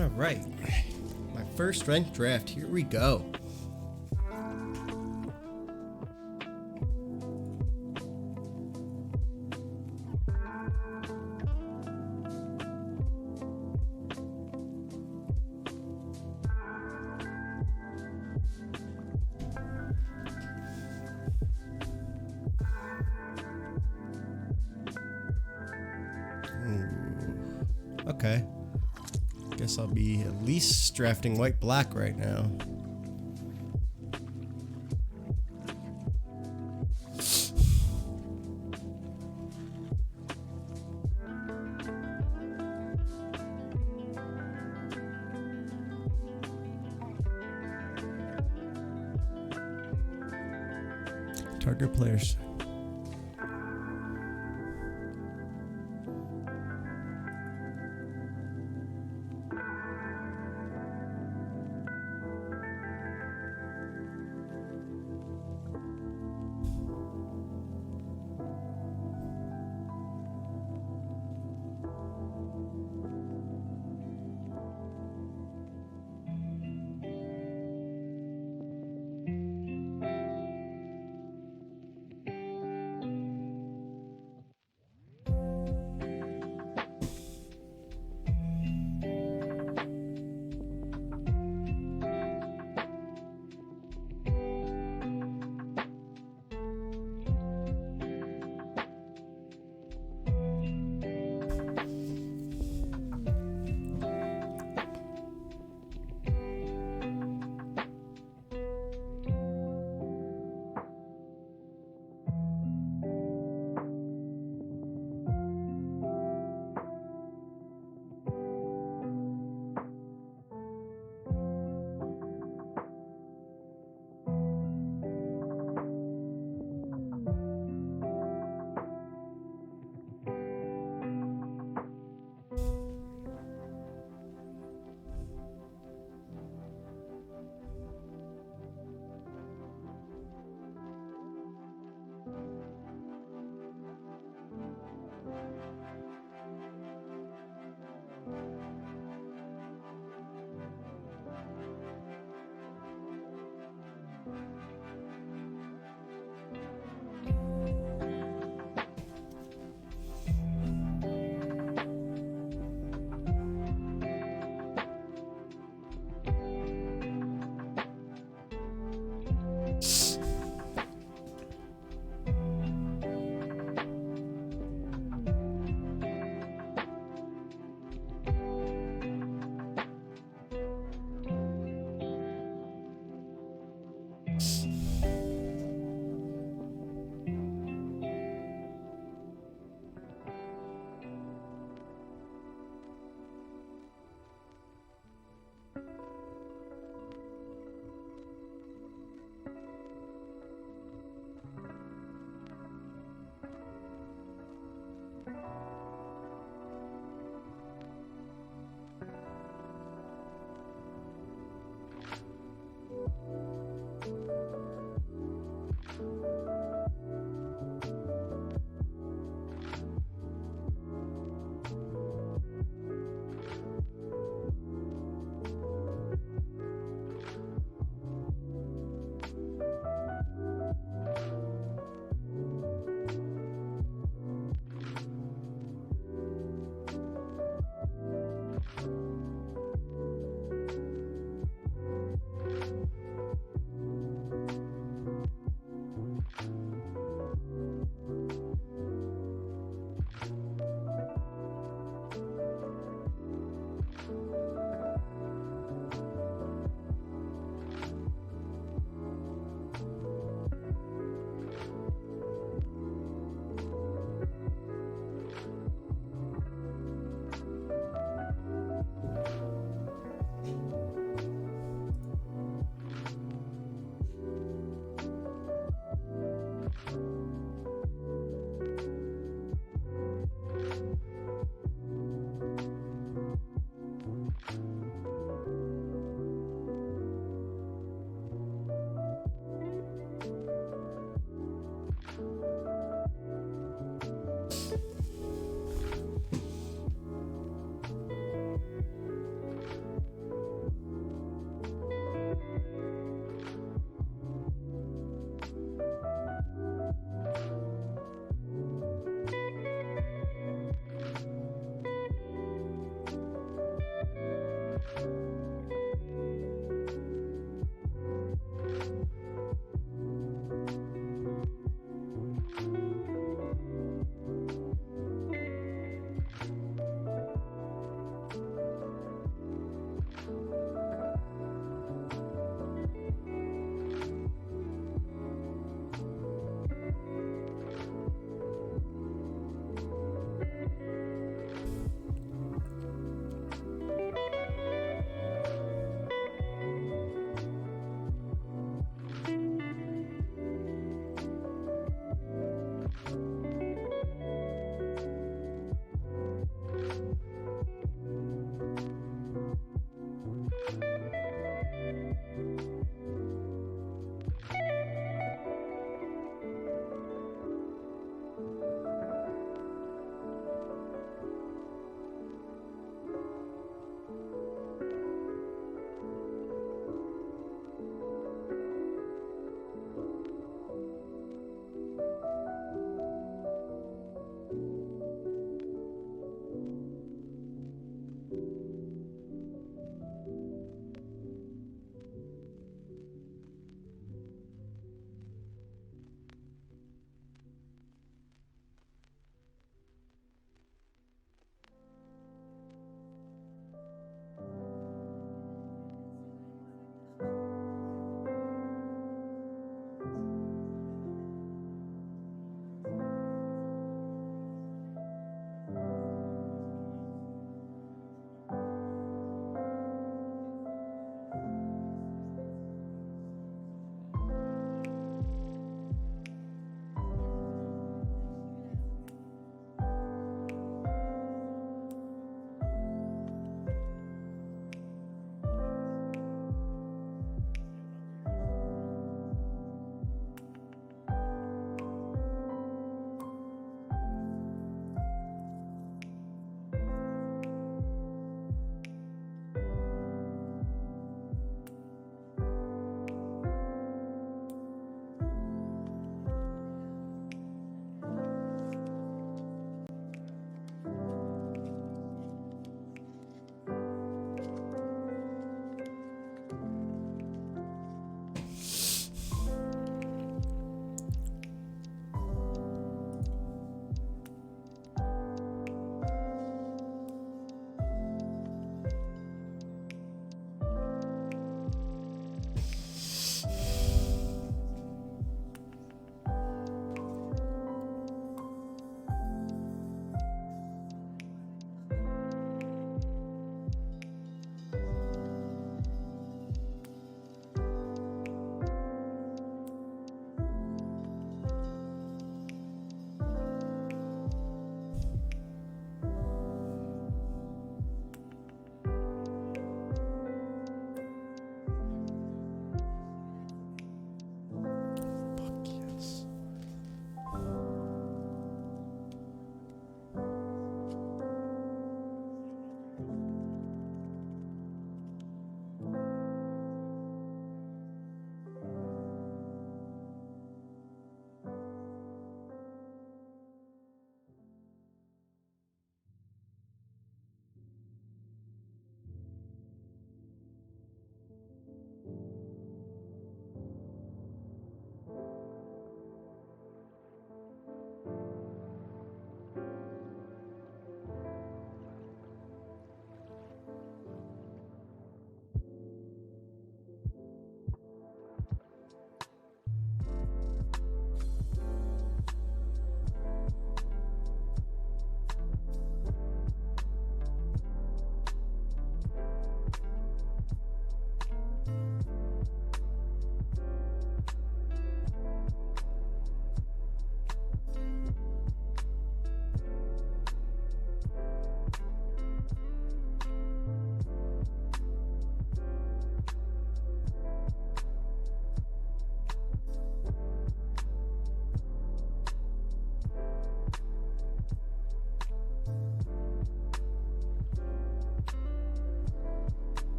All right. My first ranked draft. Here we go. Okay. Guess I'll be at least drafting white-black right now. Target players.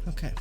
Okay.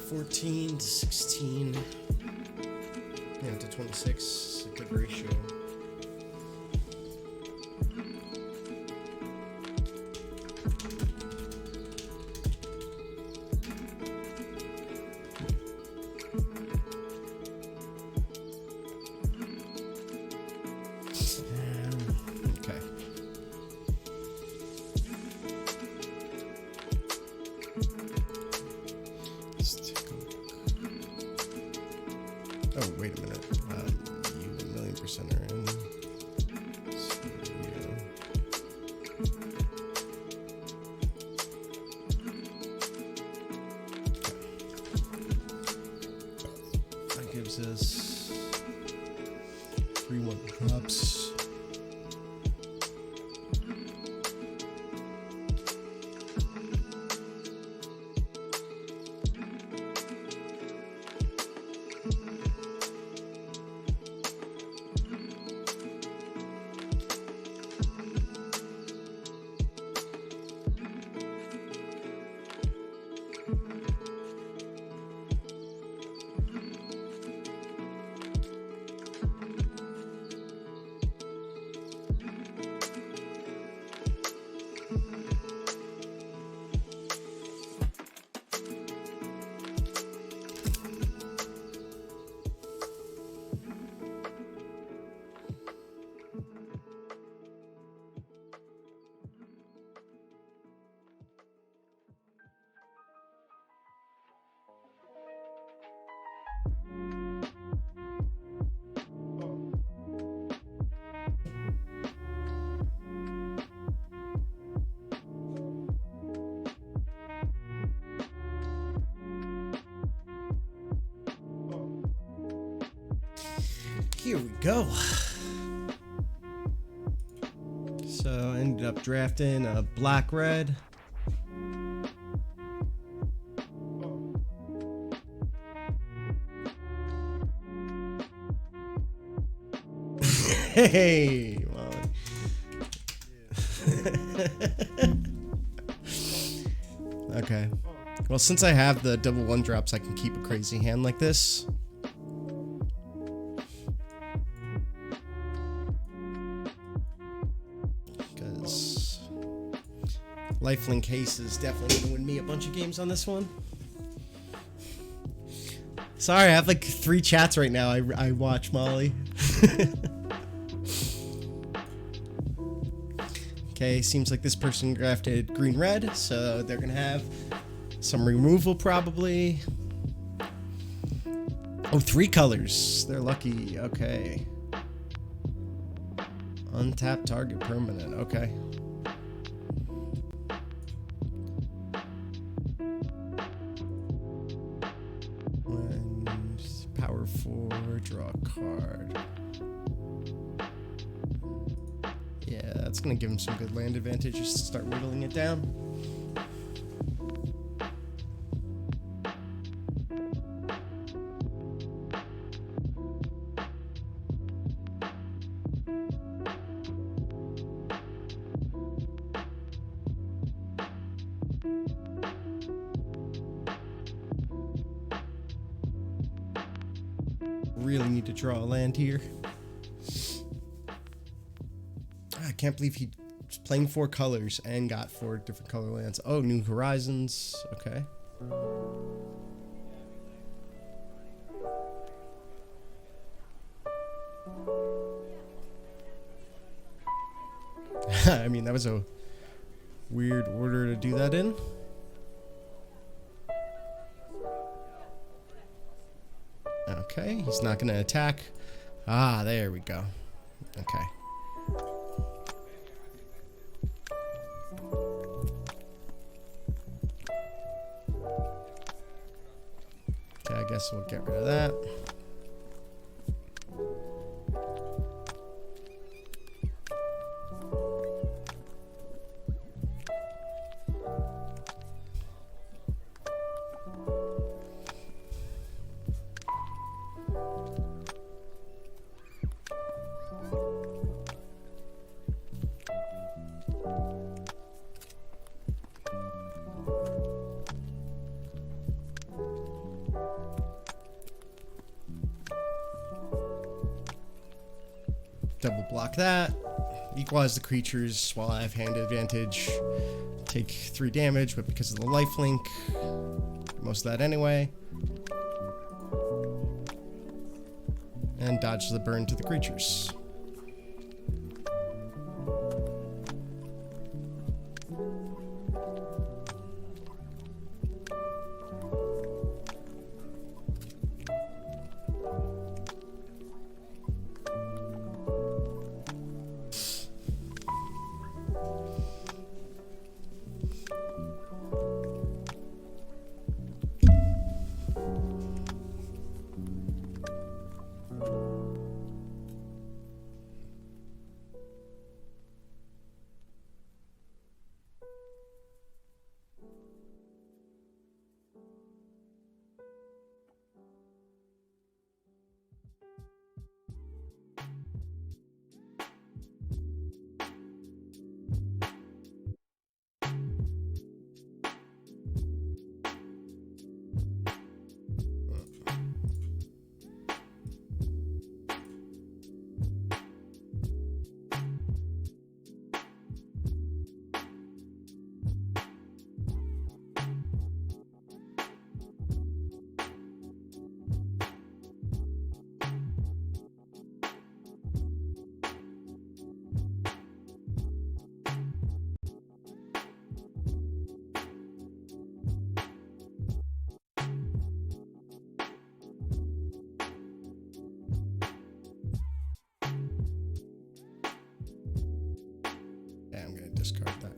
$14 to $16. Yeah, to 26. It's a good ratio. Okay. Oh, wait a minute. You 1,000,000% are in. So, yeah. That gives us 3 1-drops. Here we go. So I ended up drafting a black red. Hey, Molly. Okay. Well, since I have the double 1-drops, I can keep a crazy hand like this. Because Lifelink Case is definitely going to win me a bunch of games on this one. Sorry, I have like 3 chats right now. I watch, Molly. Okay, seems like this person drafted green-red, so they're going to have some removal probably. Oh, 3 colors. They're lucky. Okay. Untapped target permanent. Okay. And power 4, draw a card. Yeah, that's gonna give him some good land advantage. Just start whittling it down. Really need to draw a land here. I can't believe he was playing 4 colors and got 4 different color lands. Oh, New Horizons. Okay. I mean, that was a weird order to do that in. Okay, he's not going to attack. Ah, there we go. Okay. Okay, I guess we'll get rid of that. Double block that. Equalize the creatures while I have hand advantage. Take 3 damage, but because of the lifelink, most of that anyway. And dodge the burn to the creatures. Discard that.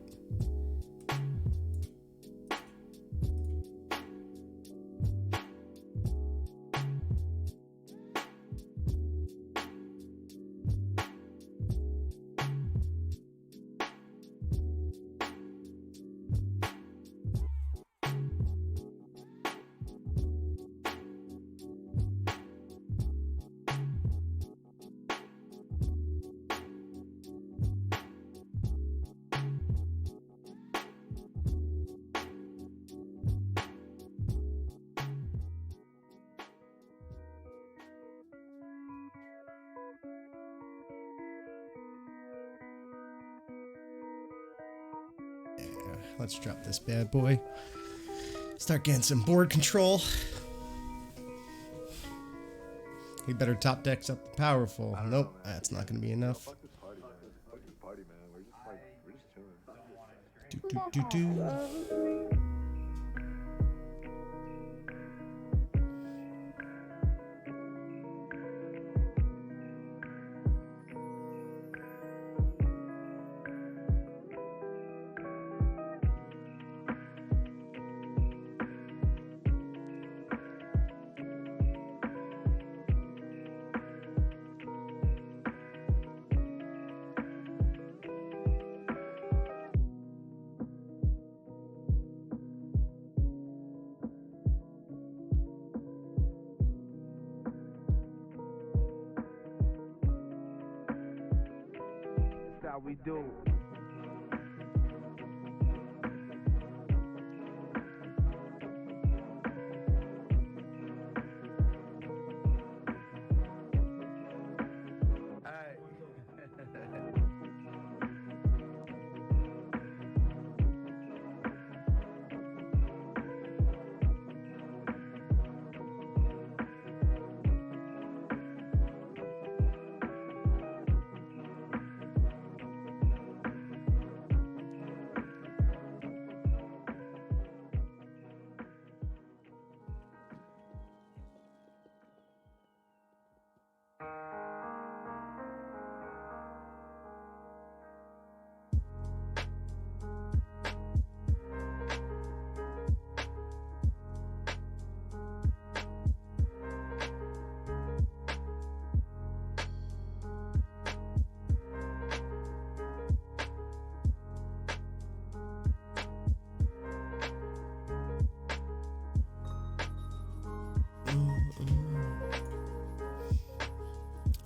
Let's drop this bad boy. Start getting some board control. He better top decks up the powerful. Nope, that's not going to be enough. Fuck this party, man. Fuck this party, man. We're just chilling. Do. That's how we do.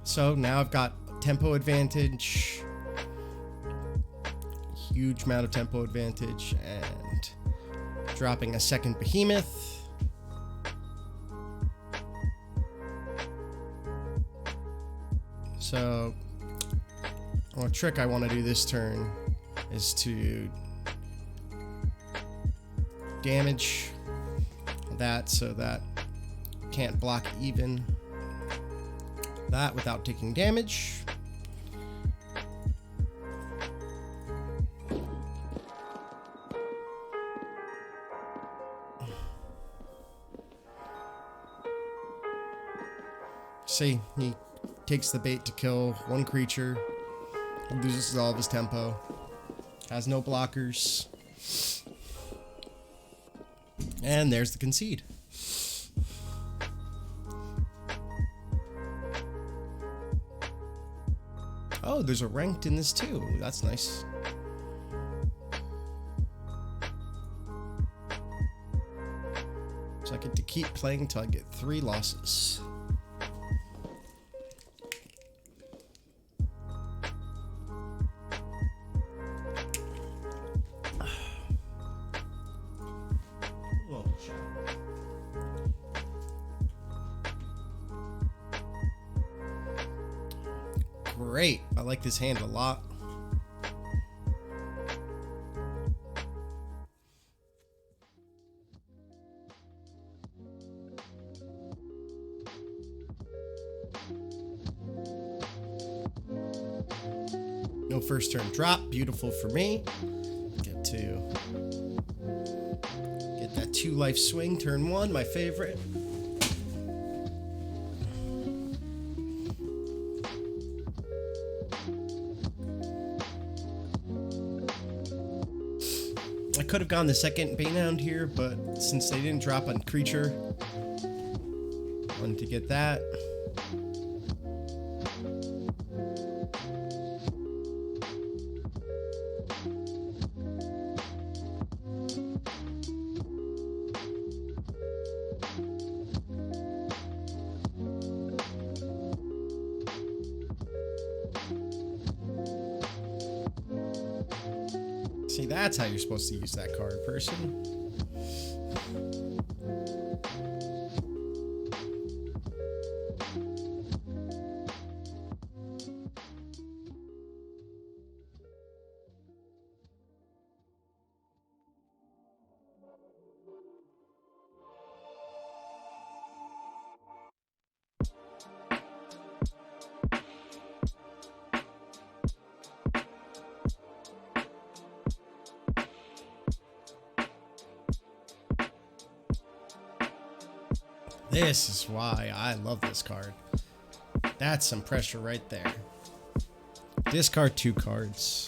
So now I've got tempo advantage, huge amount of tempo advantage, and dropping a second behemoth. So a trick I want to do this turn is to damage that so that can't block even that without taking damage. See, he takes the bait to kill one creature, loses all of his tempo, has no blockers, and there's the concede. Oh, there's a ranked in this too. That's nice. So I get to keep playing until I get 3 losses. Great. I like this hand a lot. No first turn drop. Beautiful for me. Get that 2 life swing. Turn 1, my favorite. I could have gone the second Banehound here, but since they didn't drop on creature, I wanted to get that. See, that's how you're supposed to use that card, person. This is why I love this card. That's some pressure right there. Discard 2 cards.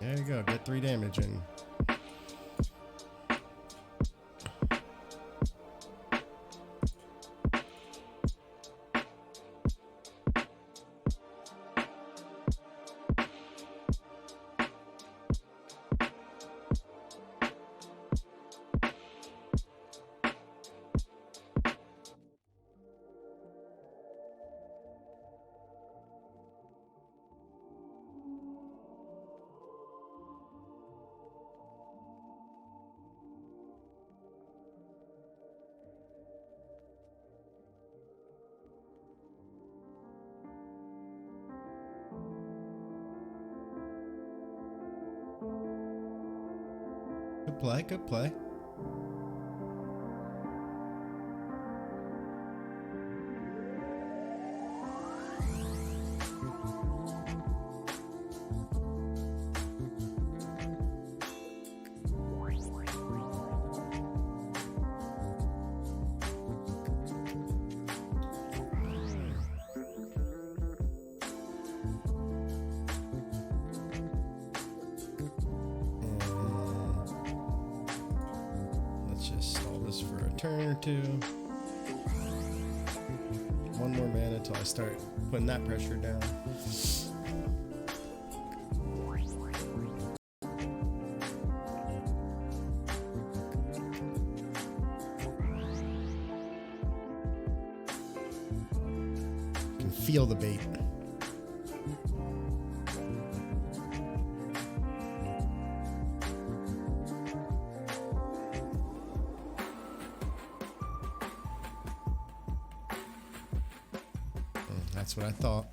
There you go, get 3 damage in. Good play, good play. this for a turn or two. One more mana until I start putting that pressure down. Can feel the bait. That's what I thought.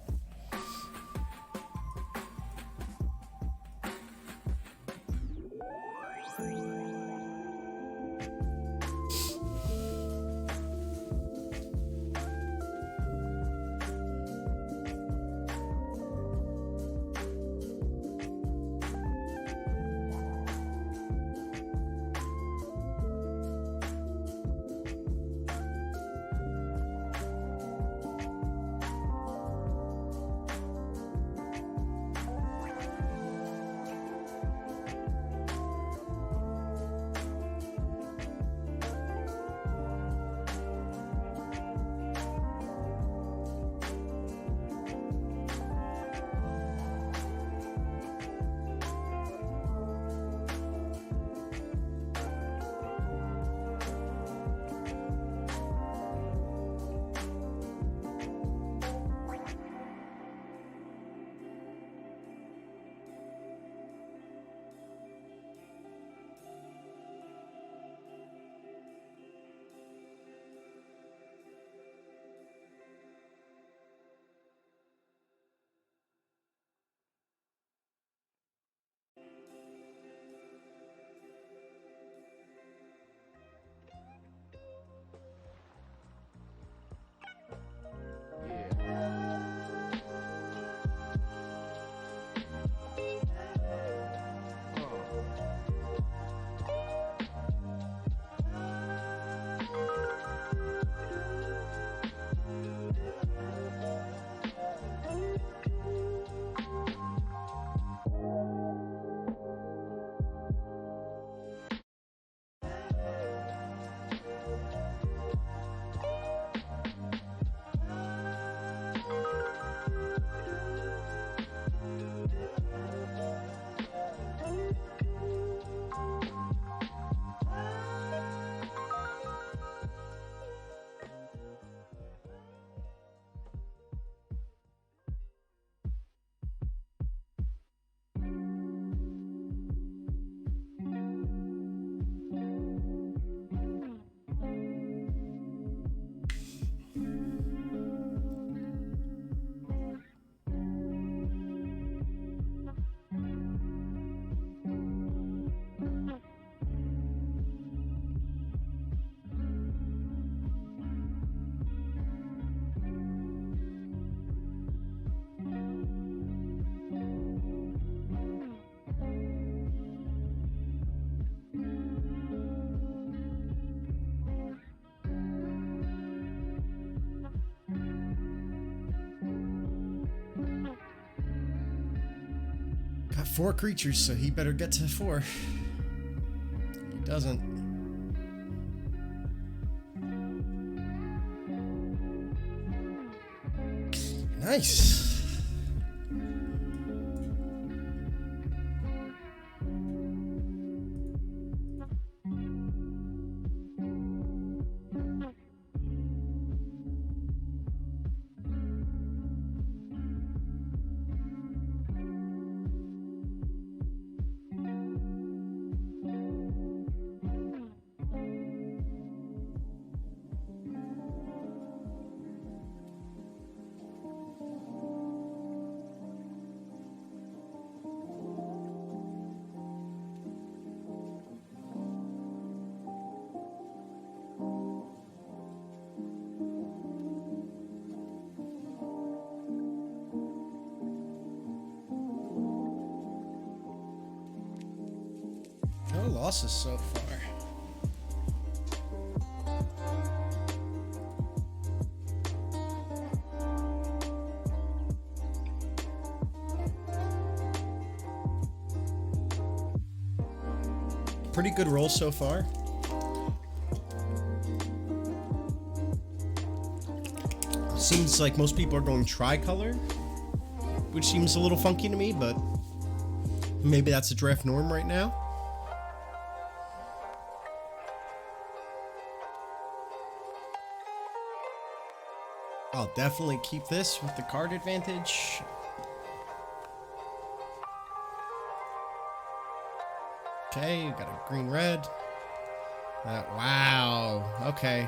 Got 4 creatures, so he better get to 4. He doesn't. Nice. No losses so far. Pretty good roll so far. Seems like most people are going tricolor, which seems a little funky to me, but maybe that's the draft norm right now. I'll definitely keep this with the card advantage. Okay, we got a green-red. Wow, okay.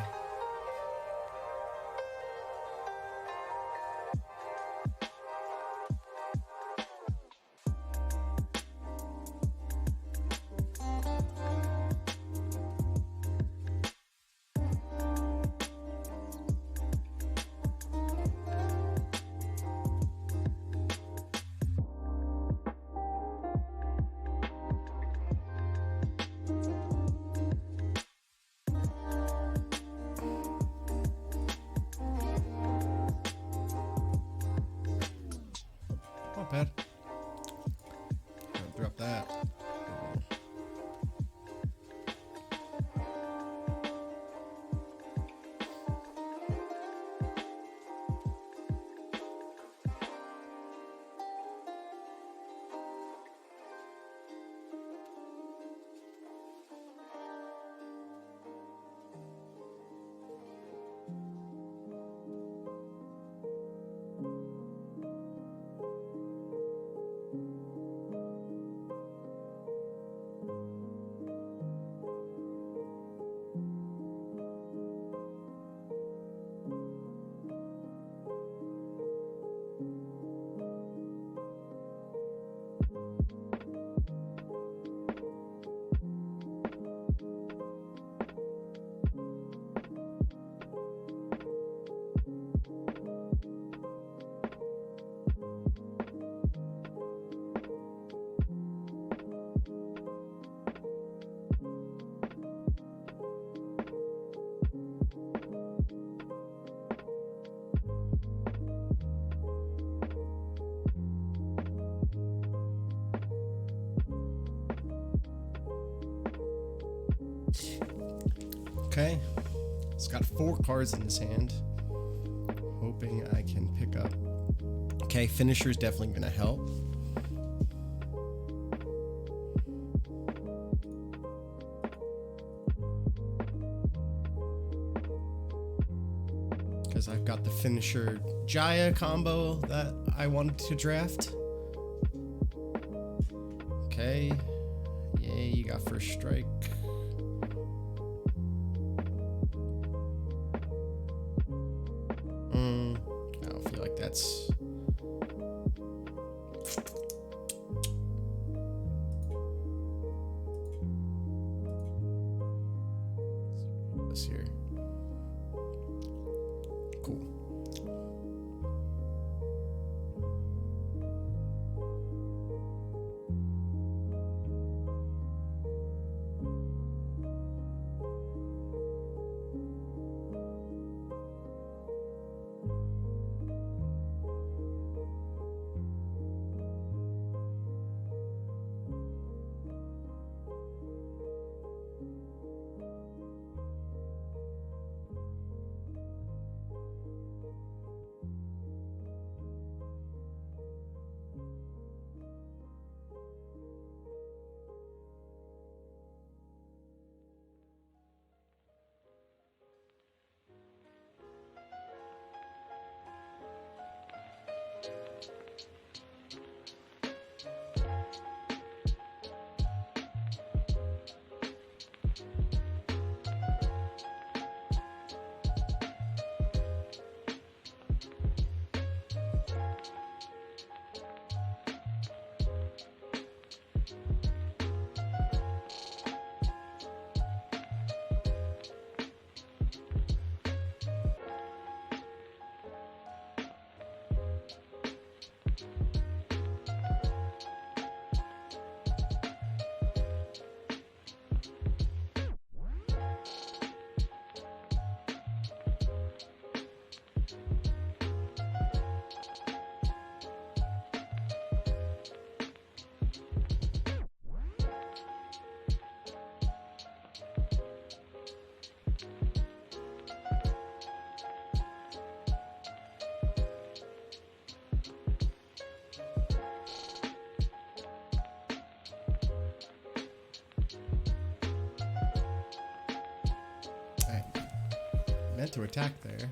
Not bad. Drop that. Okay, it's got 4 cards in his hand. Hoping I can pick up. Okay, finisher's definitely gonna help. Because I've got the finisher Jaya combo that I wanted to draft. Okay, yay, you got first strike. I don't feel like that's... this here. Cool. Meant to attack there.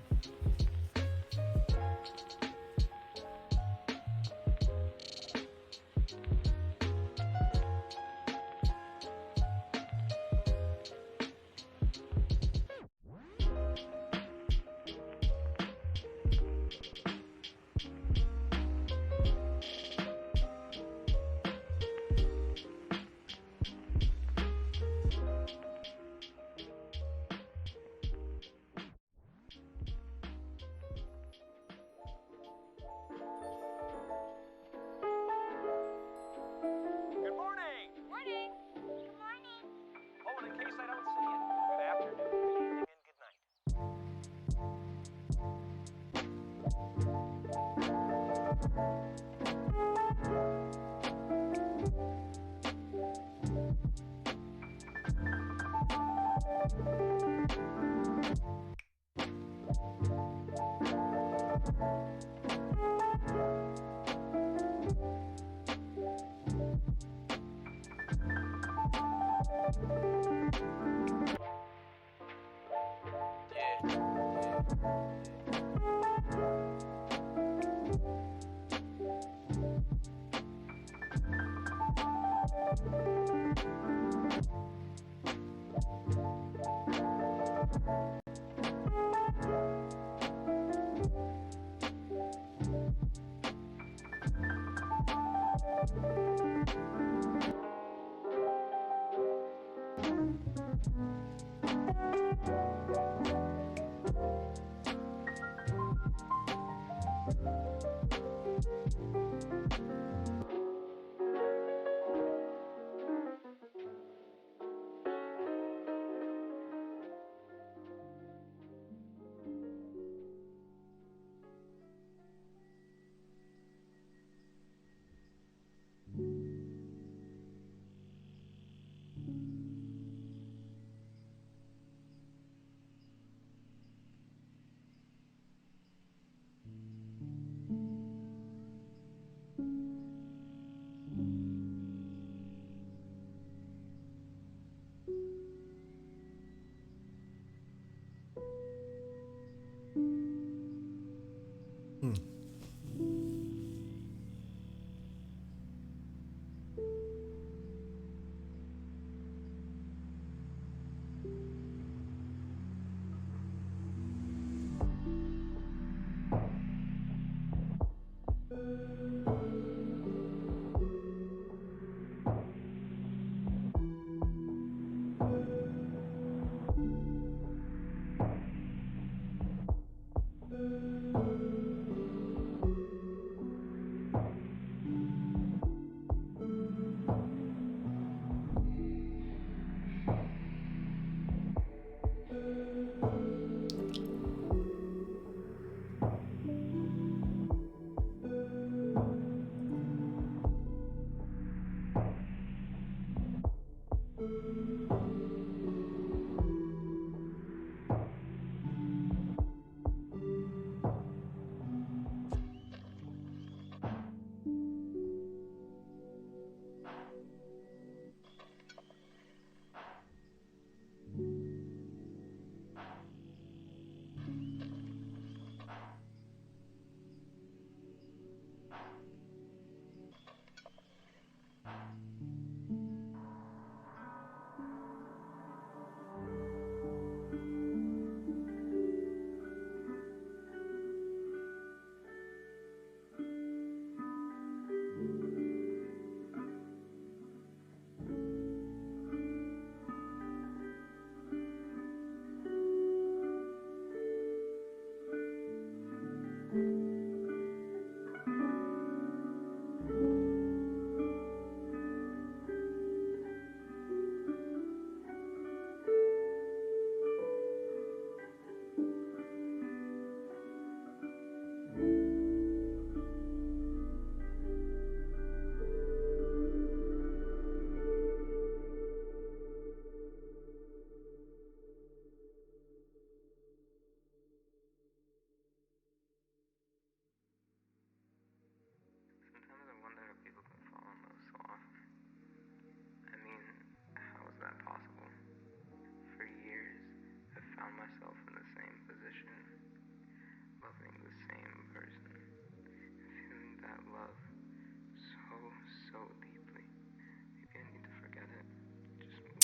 Good morning! Morning. Good morning. Oh, and in case I don't see you, good afternoon, good evening, and good night.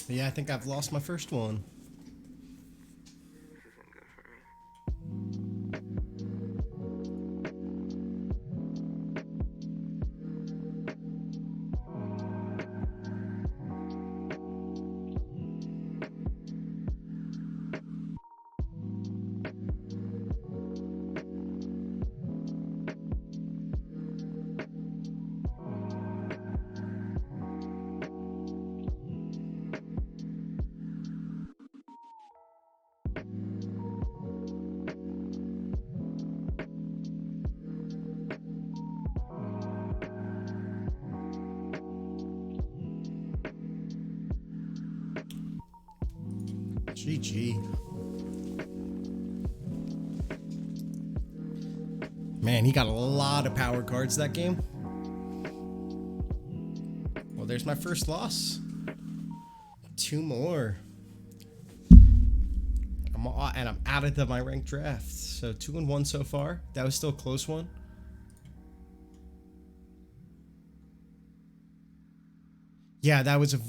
Yeah, I think I've lost my first one. This isn't good for me. GG. Man, he got a lot of power cards that game. Well, there's my first loss. 2 more. I'm out of my ranked draft. So 2-1 so far. That was still a close one. Yeah, that was a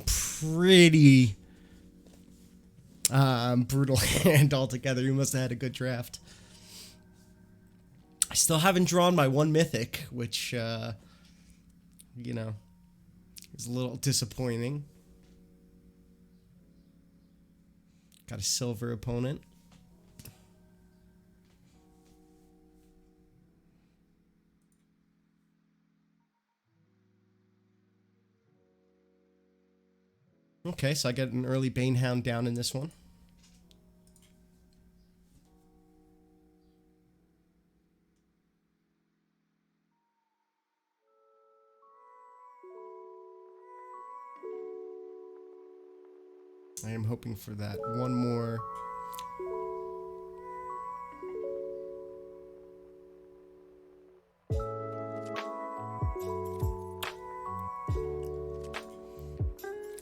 pretty brutal hand altogether. You must have had a good draft. I still haven't drawn my 1 mythic, which, you know, is a little disappointing. Got a silver opponent. Okay, so I get an early Banehound down in this one. I am hoping for that one more.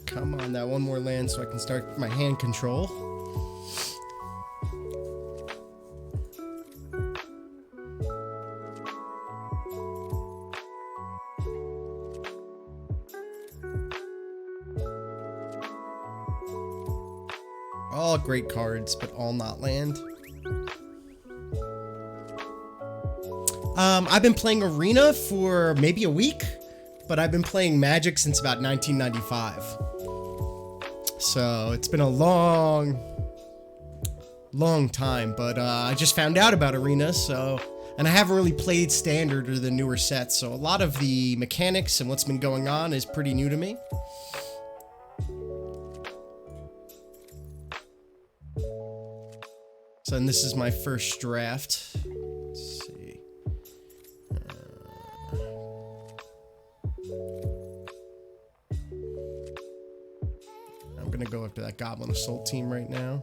Come on, that one more land so I can start my hand control. All great cards, but all not land. I've been playing Arena for maybe a week, but I've been playing Magic since about 1995. So it's been a long time, but I just found out about Arena, so... And I haven't really played Standard or the newer sets, so a lot of the mechanics and what's been going on is pretty new to me. So, and this is my first draft. Let's see. I'm gonna go after that Goblin Assault team right now.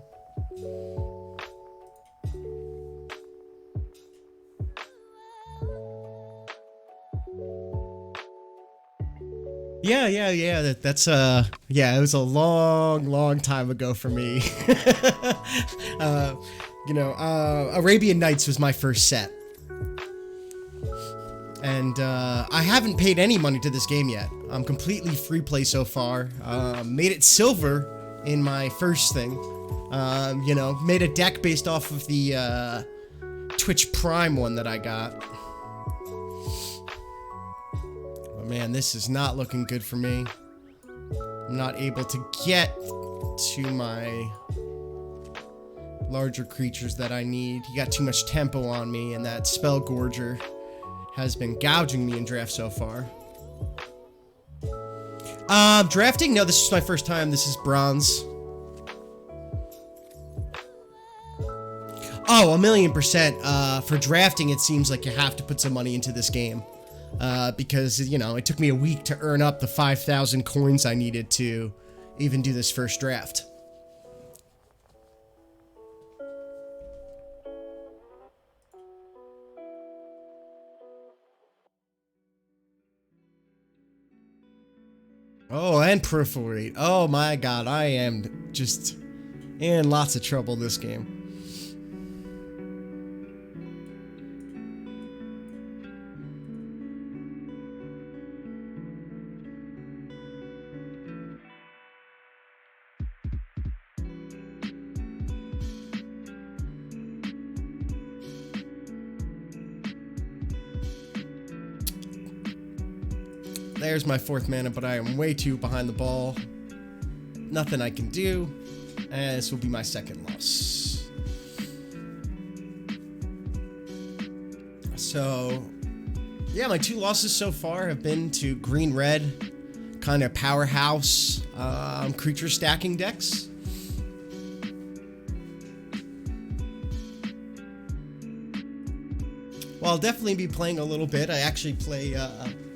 Yeah. That's yeah, it was a long time ago for me. Arabian Nights was my first set. And I haven't paid any money to this game yet. I'm completely free play so far. Made it silver in my first thing. Made a deck based off of the Twitch Prime one that I got. But man, this is not looking good for me. I'm not able to get to my larger creatures that I need. He got too much tempo on me, and that Spell Gorger has been gouging me in draft so far. Drafting? No, this is my first time. This is bronze. Oh, 1,000,000%. For drafting, it seems like you have to put some money into this game. Because, it took me a week to earn up the 5,000 coins I needed to even do this first draft. Oh, and Perforate. Oh my god, I am just in lots of trouble this game. There's my 4th mana, but I am way too behind the ball. Nothing I can do. And this will be my 2nd loss. So, yeah, my 2 losses so far have been to green-red, kind of powerhouse creature stacking decks. Well, I'll definitely be playing a little bit. I actually play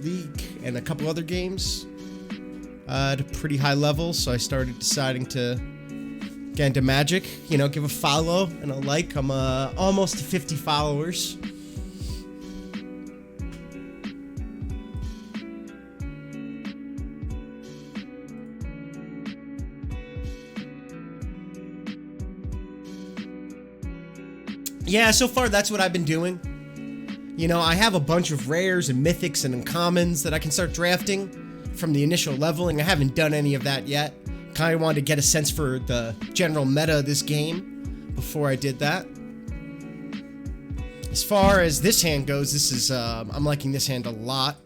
League and a couple other games at a pretty high level, so I started deciding to get into Magic. You know, give a follow and a like. I'm almost to 50 followers. Yeah, so far that's what I've been doing. You know, I have a bunch of rares and mythics and uncommons that I can start drafting from the initial leveling. I haven't done any of that yet. Kind of wanted to get a sense for the general meta of this game before I did that. As far as this hand goes, this is I'm liking this hand a lot,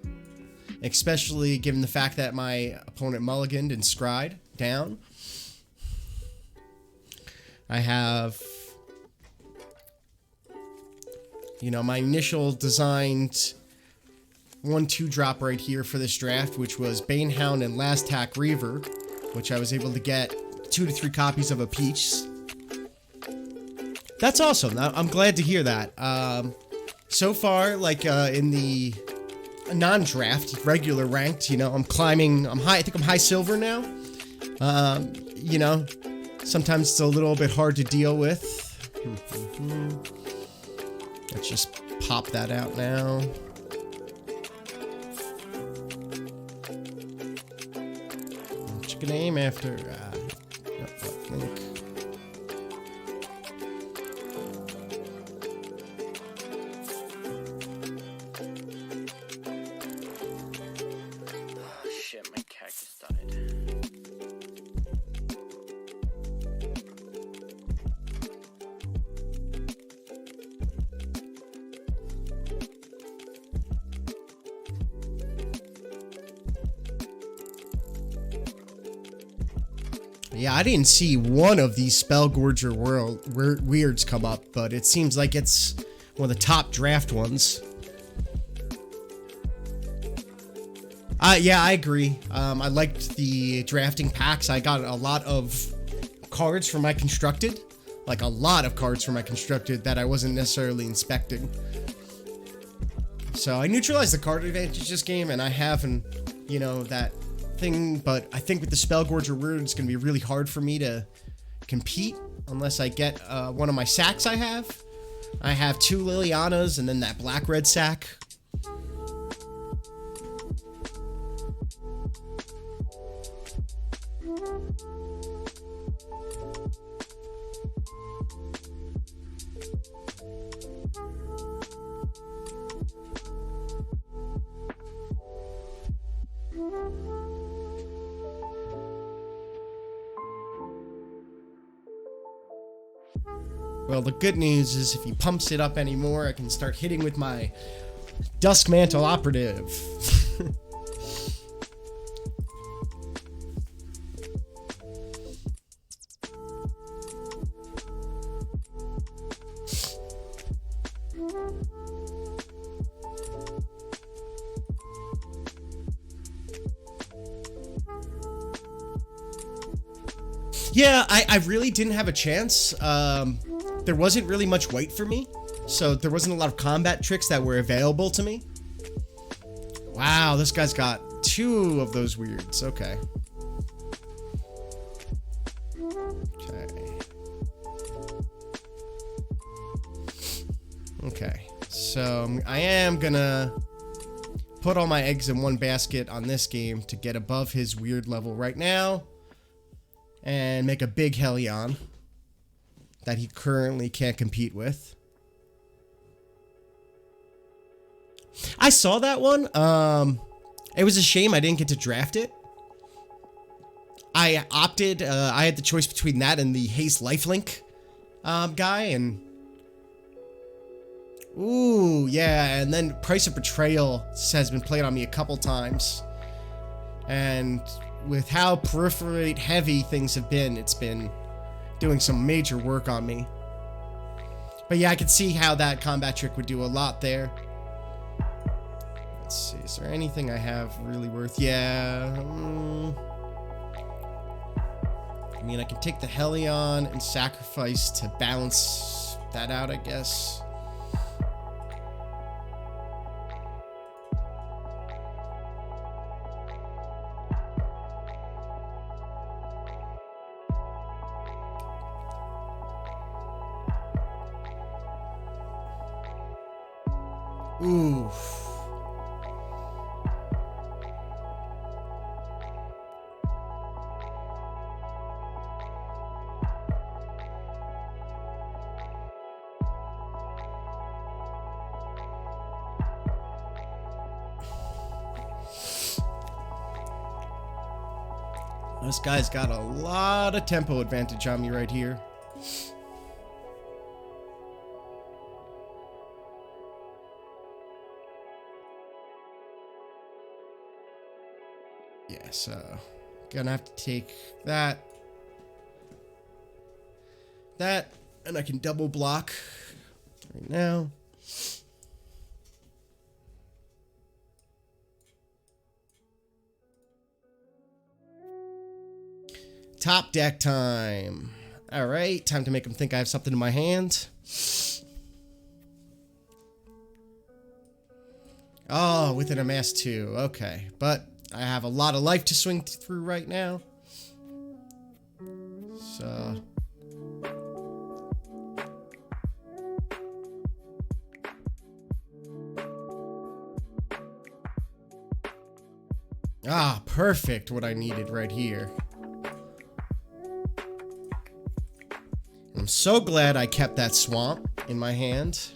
especially given the fact that my opponent mulliganed and scryed down. I have, you know, my initial designed 1/2 drop right here for this draft, which was Banehound and Last Tack Reaver, which I was able to get 2 to 3 copies of a piece. That's awesome. I'm glad to hear that. So far, like in the non-draft, regular ranked, you know, I'm climbing. I'm high. I think I'm high silver now. You know, sometimes it's a little bit hard to deal with. Let's just pop that out now. What you gonna aim after? Link. Oh shit, my cactus died. Yeah, I didn't see one of these Spellgorger weirds come up, but it seems like it's one of the top draft ones. Yeah, I agree. I liked the drafting packs. I got a lot of cards for my constructed. Like a lot of cards for my constructed that I wasn't necessarily inspecting. So I neutralized the card advantage this game, and I haven't, you know, that thing, but I think with the Spellgorger weird, it's going to be really hard for me to compete unless I get one of my sacks I have. I have 2 Lilianas and then that black-red sack. Well, the good news is if he pumps it up anymore, I can start hitting with my Duskmantle Operative. Yeah, I really didn't have a chance. There wasn't really much weight for me, so there wasn't a lot of combat tricks that were available to me. Wow, this guy's got 2 of those weirds. Okay. Okay, so I am gonna put all my eggs in one basket on this game to get above his weird level right now and make a big Hellion that he currently can't compete with. I saw that one. It was a shame I didn't get to draft it. I opted, I had the choice between that and the Haste Lifelink guy, and ooh, yeah, and then Price of Betrayal has been played on me a couple times. And with how peripherate heavy things have been, it's been doing some major work on me. But yeah, I could see how that combat trick would do a lot there. Let's see, is there anything I have really worth? Yeah. I mean, I can take the Helion and sacrifice to balance that out, I guess. Oof. This guy's got a lot of tempo advantage on me right here. Yeah, so gonna have to take that, and I can double block right now. Top deck time. All right, time to make him think I have something in my hand. Oh, with an MS2. Okay, but I have a lot of life to swing through right now. So perfect, what I needed right here. I'm so glad I kept that swamp in my hand.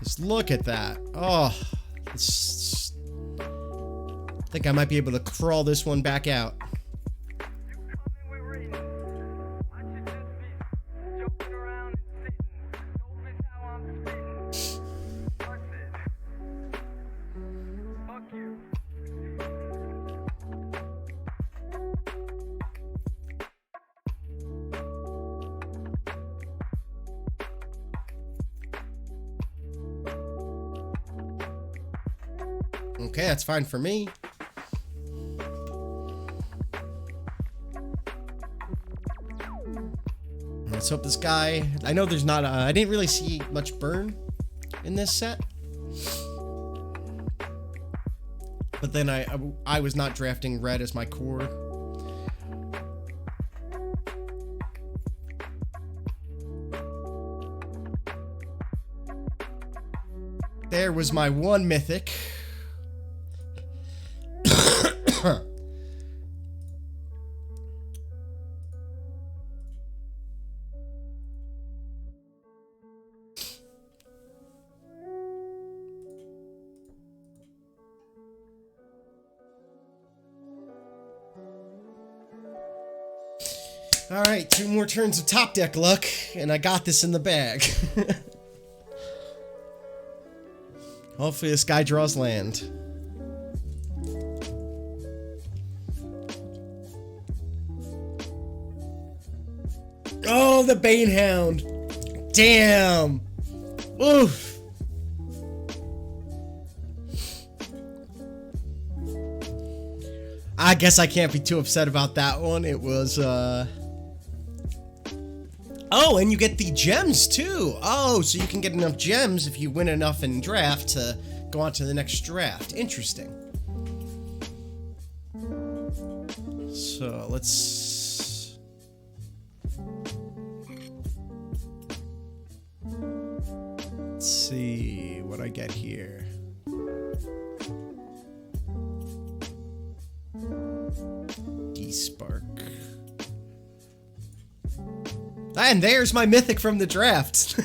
Just look at that. Oh, I think I might be able to crawl this one back out. Okay, that's fine for me. Let's hope this guy... I know there's not... I didn't really see much burn in this set. But then I was not drafting red as my core. There was my one mythic. All right, 2 more turns of top deck luck, and I got this in the bag. Hopefully this guy draws land. Oh, the Banehound. Damn. Oof. I guess I can't be too upset about that one. It was, Oh, and you get the gems, too. Oh, so you can get enough gems if you win enough in draft to go on to the next draft. Interesting. So, let's see what I get here. D-Spark. And there's my mythic from the draft.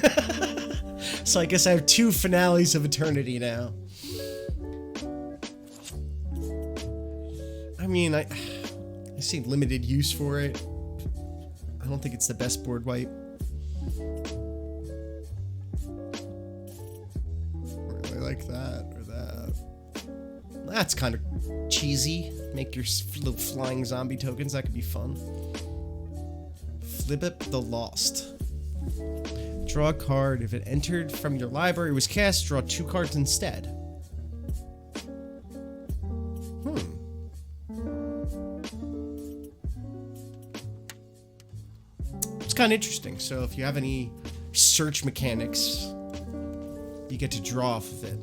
So I guess I have 2 finales of eternity now. I mean, I see limited use for it. I don't think it's the best board wipe. like that or that. That's kind of cheesy. Make your little flying zombie tokens. That could be fun. Flip It the Lost. Draw a card. If it entered from your library, was cast, draw 2 cards instead. It's kind of interesting. So if you have any search mechanics, you get to draw off of it.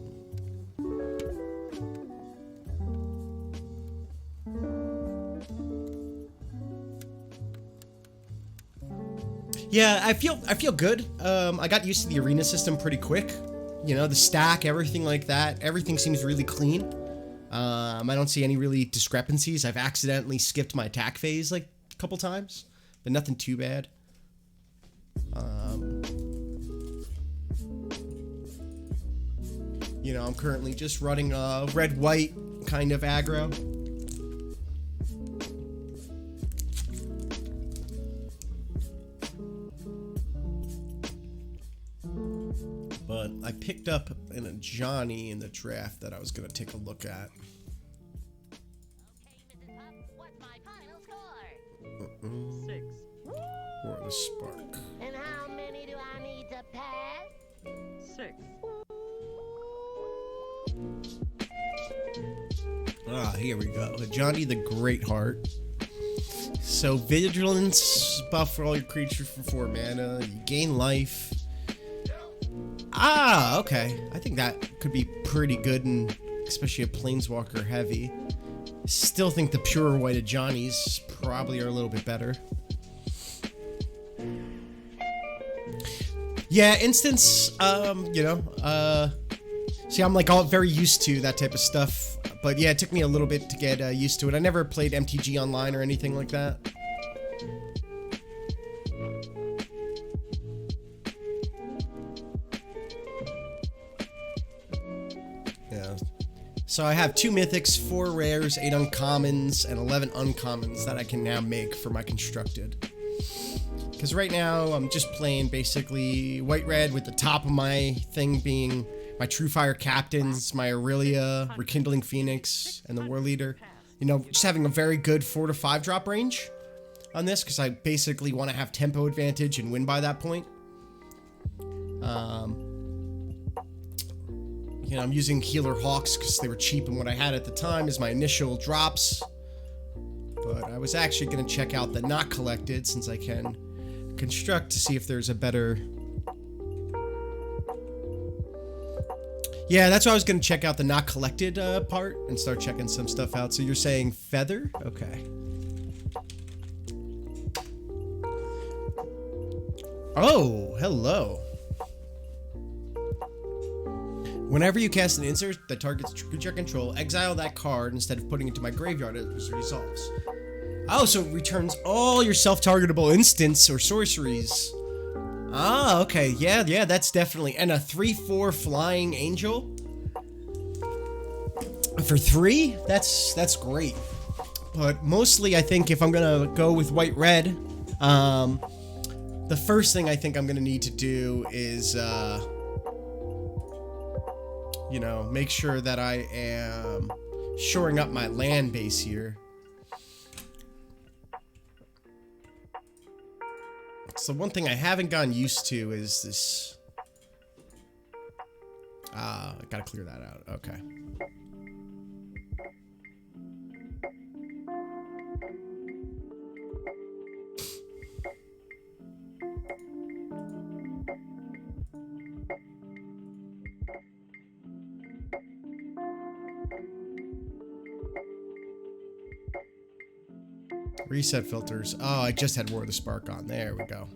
Yeah, I feel good. I got used to the arena system pretty quick. You know, the stack, everything like that. Everything seems really clean. I don't see any really discrepancies. I've accidentally skipped my attack phase like a couple times, but nothing too bad. You know, I'm currently just running a red-white kind of aggro. But I picked up a Johnny in the draft that I was going to take a look at. Okay, Mrs. Pup, what's my final score? 6. Or the spark. And how many do I need to pass? 6. Ah, here we go. Johnny the Greatheart. So, vigilance buff for all your creatures for 4 mana. You gain life. Ah, okay. I think that could be pretty good, and especially a Planeswalker heavy. Still think the pure white of Johnny's probably are a little bit better. Yeah, instance, you know, see, I'm like all very used to that type of stuff, but yeah, it took me a little bit to get used to it. I never played MTG Online or anything like that. Yeah. So I have 2 mythics, 4 rares, 8 uncommons, and 11 uncommons that I can now make for my constructed. Because right now, I'm just playing basically white-red with the top of my thing being my True Fire Captains, my Aurelia, Rekindling Phoenix, and the War Leader. You know, just having a very good 4 to 5 drop range on this, because I basically want to have tempo advantage and win by that point. You know, I'm using Healer Hawks because they were cheap and what I had at the time is my initial drops. But I was actually going to check out the Not Collected since I can construct to see if there's a better... Yeah, that's why I was going to check out the Not Collected part and start checking some stuff out. So you're saying Feather? Okay. Oh, hello. Whenever you cast an insert that targets creature control, exile that card instead of putting it to my graveyard as it resolves. Oh, so it returns all your self-targetable instants or sorceries. Ah, okay. Yeah, that's definitely... And a 3/4 flying angel? For 3? That's great. But mostly, I think if I'm gonna go with white-red, the first thing I think I'm gonna need to do is, you know, make sure that I am shoring up my land base here. So one thing I haven't gotten used to is this... I gotta clear that out. Okay. Reset filters. Oh, I just had War of the Spark on. There we go.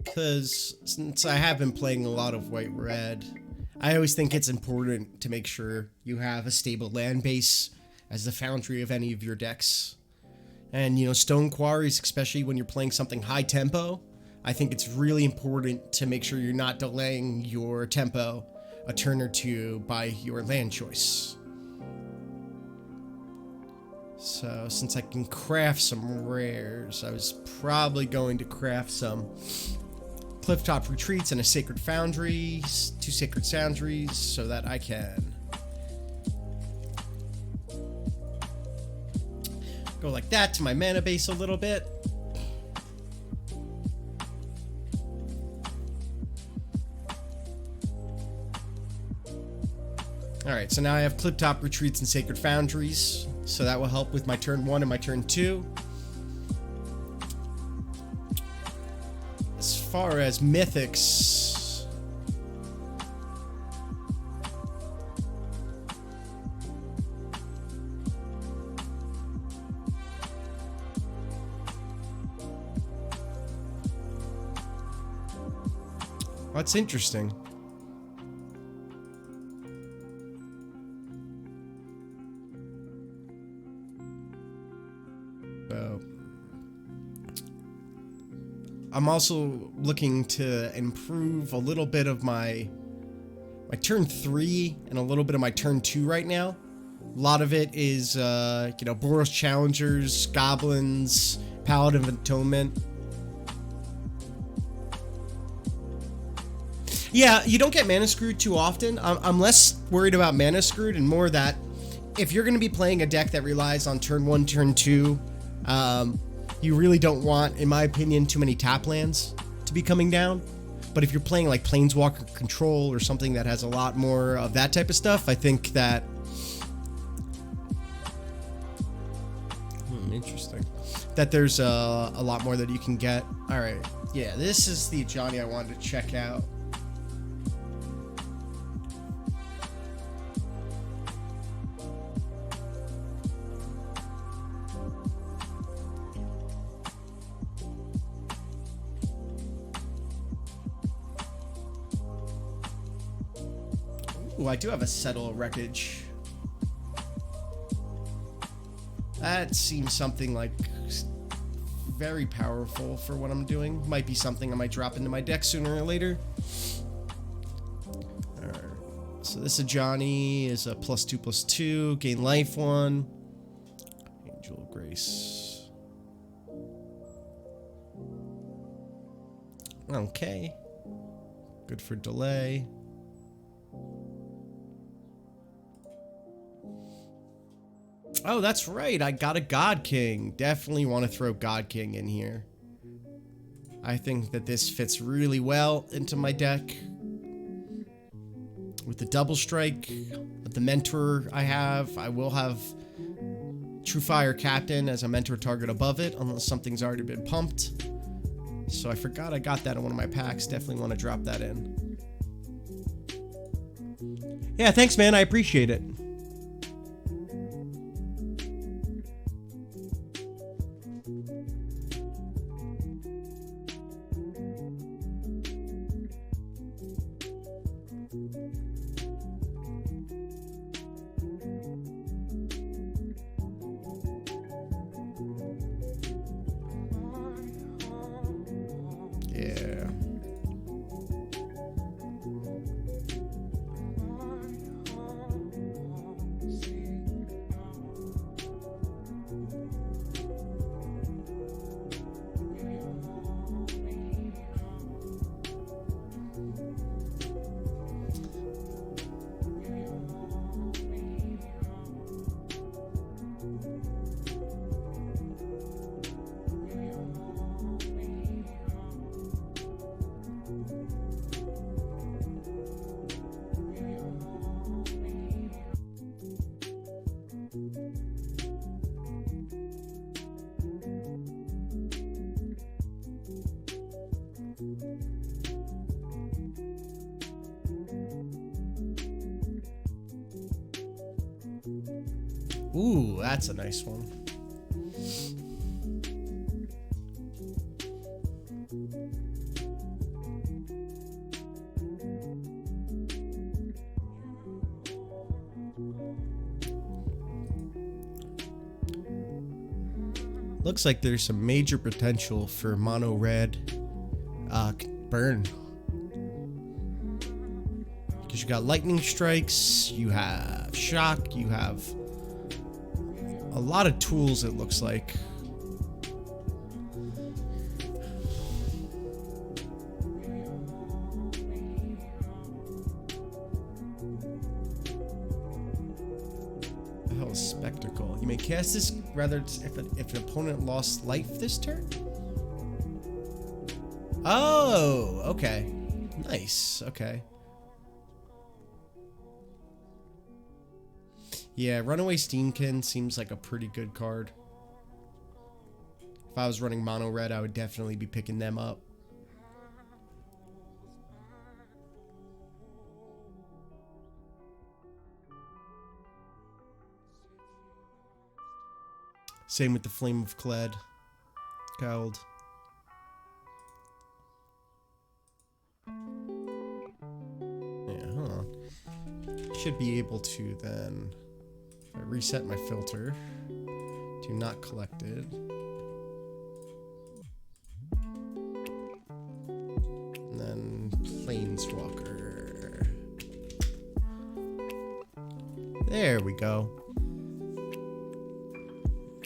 Because since I have been playing a lot of white-red, I always think it's important to make sure you have a stable land base as the foundry of any of your decks. And, you know, Stone Quarries, especially when you're playing something high tempo, I think it's really important to make sure you're not delaying your tempo a turn or two by your land choice. So since I can craft some rares, I was probably going to craft some Clifftop Retreats and a Sacred Foundry, 2 Sacred Foundries, so that I can go like that to my mana base a little bit. Alright, so now I have Clifftop Retreats and Sacred Foundries, so that will help with my turn 1 and my turn 2. As far as mythics, that's interesting. I'm also looking to improve a little bit of my turn 3 and a little bit of my turn 2 right now. A lot of it is, you know, Boros Challengers, Goblins, Paladin of Atonement. Yeah, you don't get mana screwed too often. I'm less worried about mana screwed and more that if you're going to be playing a deck that relies on turn 1, turn 2, you really don't want, in my opinion, too many tap lands to be coming down. But if you're playing like Planeswalker Control or something that has a lot more of that type of stuff, I think that... interesting. That there's a lot more that you can get. Alright, yeah, this is the Johnny I wanted to check out. Ooh, I do have a Settle Wreckage. That seems something like very powerful for what I'm doing. Might be something I might drop into my deck sooner or later. Alright. So this Ajani is a +2/+2. Gain life 1. Angel of Grace. Okay. Good for delay. Oh, that's right. I got a God King. Definitely want to throw God King in here. I think that this fits really well into my deck. With the double strike, the mentor I have, I will have True Fire Captain as a mentor target above it, unless something's already been pumped. So I forgot I got that in one of my packs. Definitely want to drop that in. Yeah, thanks, man. I appreciate it. Yeah. Ooh, that's a nice one. Looks like there's some major potential for mono red burn. Because you got lightning strikes, you have shock, you have A lot of tools, it looks like. The hell is spectacle? You may cast this rather if an opponent lost life this turn. Oh, okay. Nice. Okay. Yeah, Runaway Steamkin seems like a pretty good card. If I was running mono red, I would definitely be picking them up. Same with the Flame of Kled. Cowled. Yeah, hold on. Should be able to then, if I reset my filter to not collected. And then Planeswalker. There we go.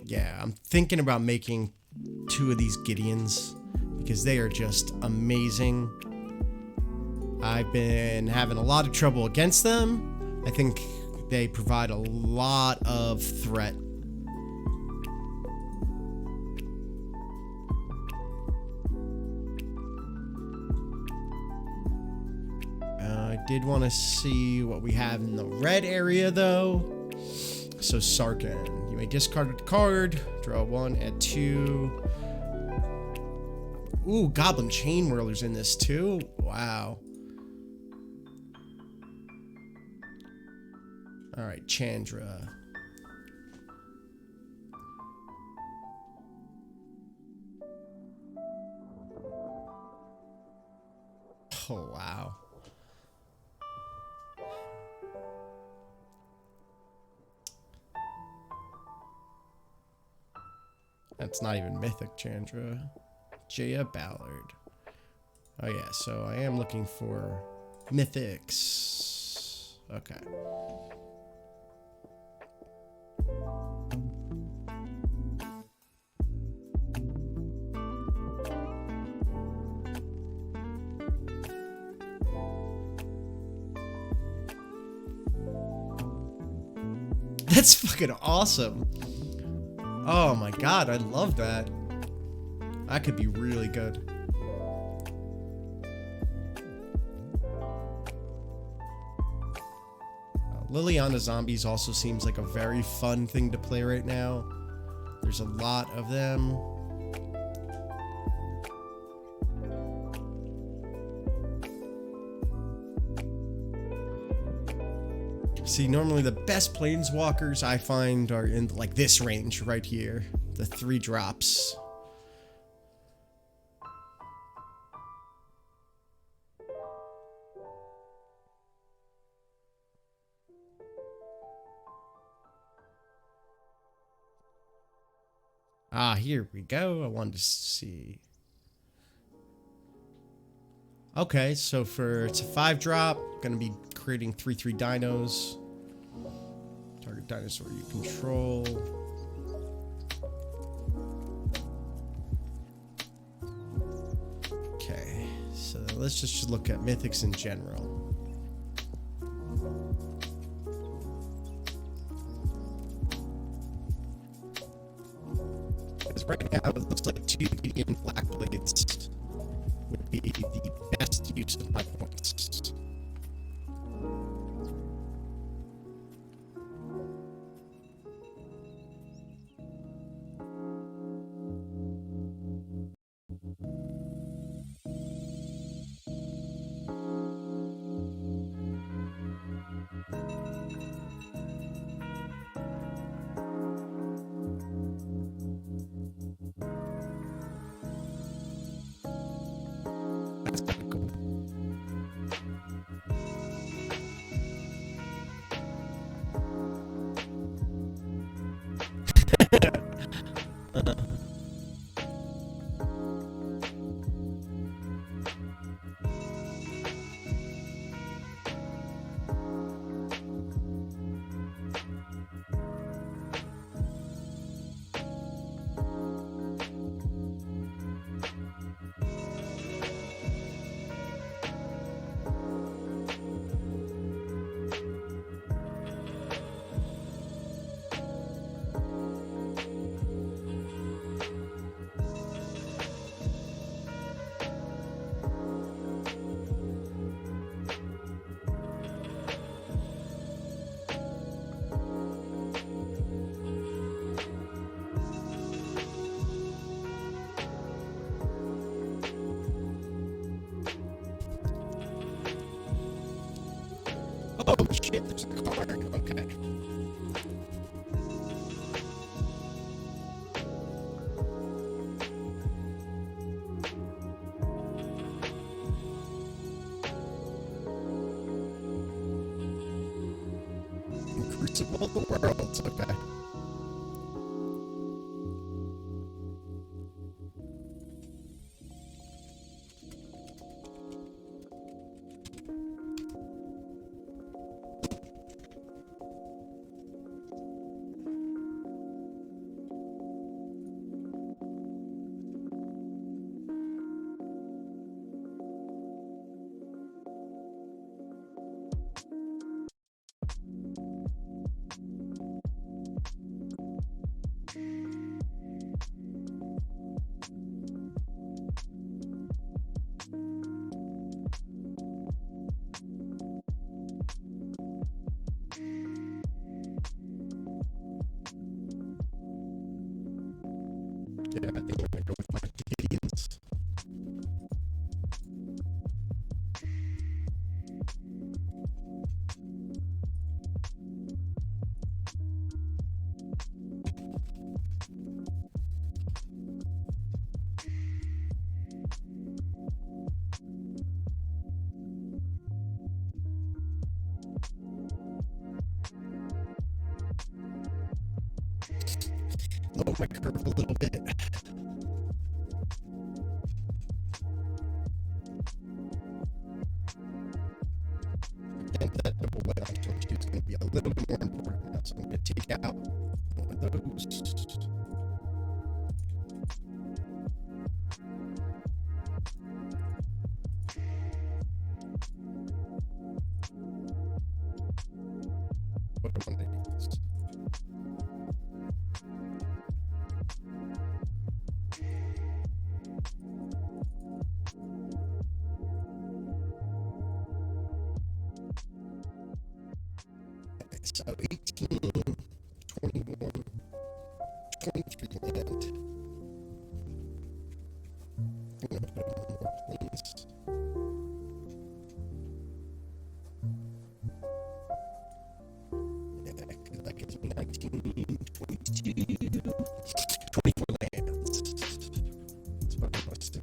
Yeah, I'm thinking about making 2 of these Gideons because they are just amazing. I've been having a lot of trouble against them. I think they provide a lot of threat. I did want to see what we have in the red area though. So Sarkin, you may discard a card, draw 1, add 2. Ooh, Goblin Chain Whirler's in this too. Wow. All right, Chandra. Oh, wow. That's not even Mythic Chandra. Jaya Ballard. Oh yeah, so I am looking for Mythics. Okay. That's fucking awesome. Oh my god, I love that. That could be really good. Liliana Zombies also seems like a very fun thing to play right now. There's a lot of them. See, normally the best planeswalkers I find are in like this range right here. The 3 drops. Ah, here we go. I wanted to see. Okay, so it's a 5 drop. Gonna be creating 3/3 dinos. Target dinosaur you control. Okay, so let's just look at mythics in general. Because right now it looks like 2 medium black blades would be the best use of my points. That's kind of cool. Crucible of the Worlds. Okay. Yeah, I think I'm gonna go with my Canadians. Lower my curve a little bit. And that double wet on George is going to be a little bit more important now, so I'm going to take out one of those. What do I want to use? So 18, 21, 23 land. I'm going to put one more planes. Yeah, because that gives me 19, 22, 24 lands. That's what I want to say.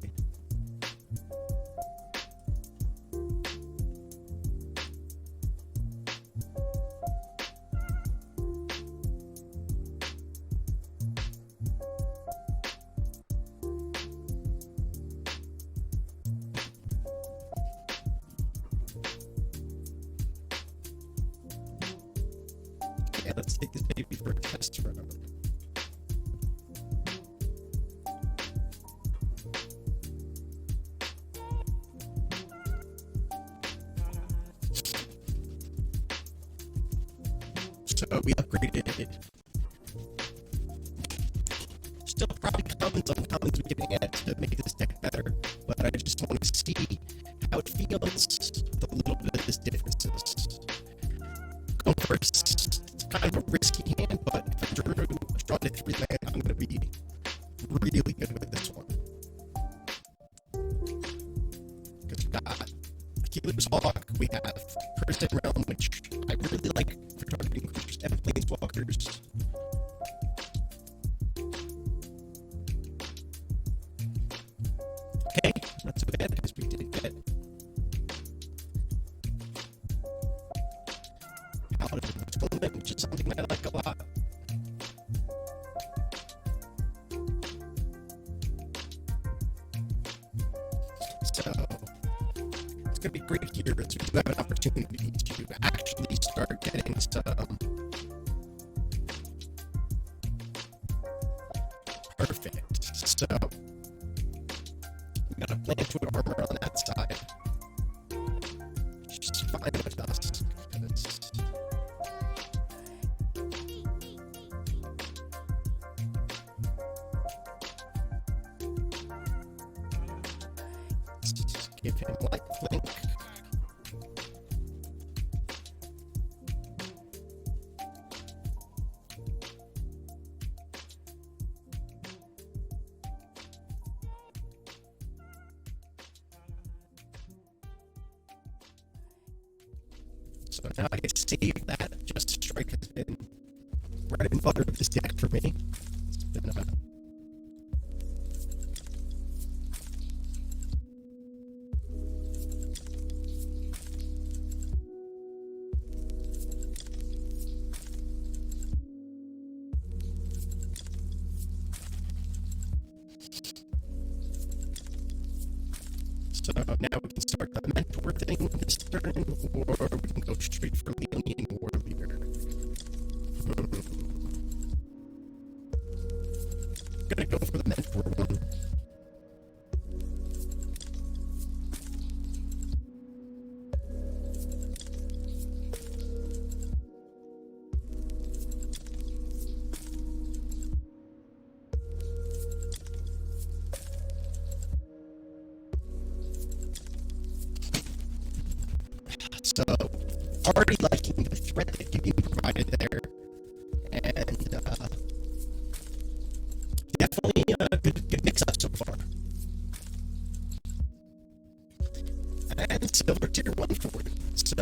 Yeah, let's take this baby for a test run. So we upgraded it. Still probably commons on commons we can add to make this deck better, but I just want to see how it feels with a little bit of this differences. Going first, it's kind of a risky hand, but if I drew a strong to 3 land, I'm going to be really good with this one. Because we got Keeler's Hawk, we have Person Realm, which I really like for targeting creatures and planeswalkers. Okay, not too bad because we did get Paladin Atonement, which is something that I like a lot. So it's gonna be great here as we do have an opportunity to actually start getting some perfect. So we got a Plantoid Armor on that side. She's fine with us. Just give him light blink. So now I get to save that. Just Strike has been bread and butter of this deck for me. It's been So now we can start the mentor thing this turn, or we can go straight for Leonian War Leader. Gonna go for the mentor one. So, already liking the threat that you provided there, and definitely a good mix-up so far. And silver tier 1 for it, so...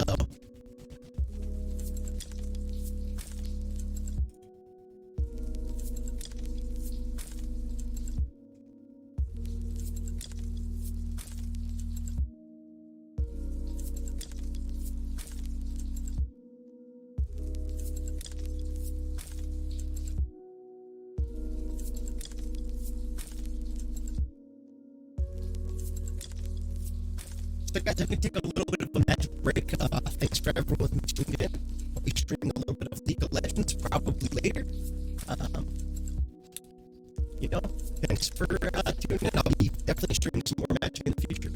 So guys, I'm going to take a little bit of a magic break. Thanks for everyone who tuned in. I'll be streaming a little bit of League of Legends probably later. Thanks for tuning in. I'll be definitely streaming some more Magic in the future.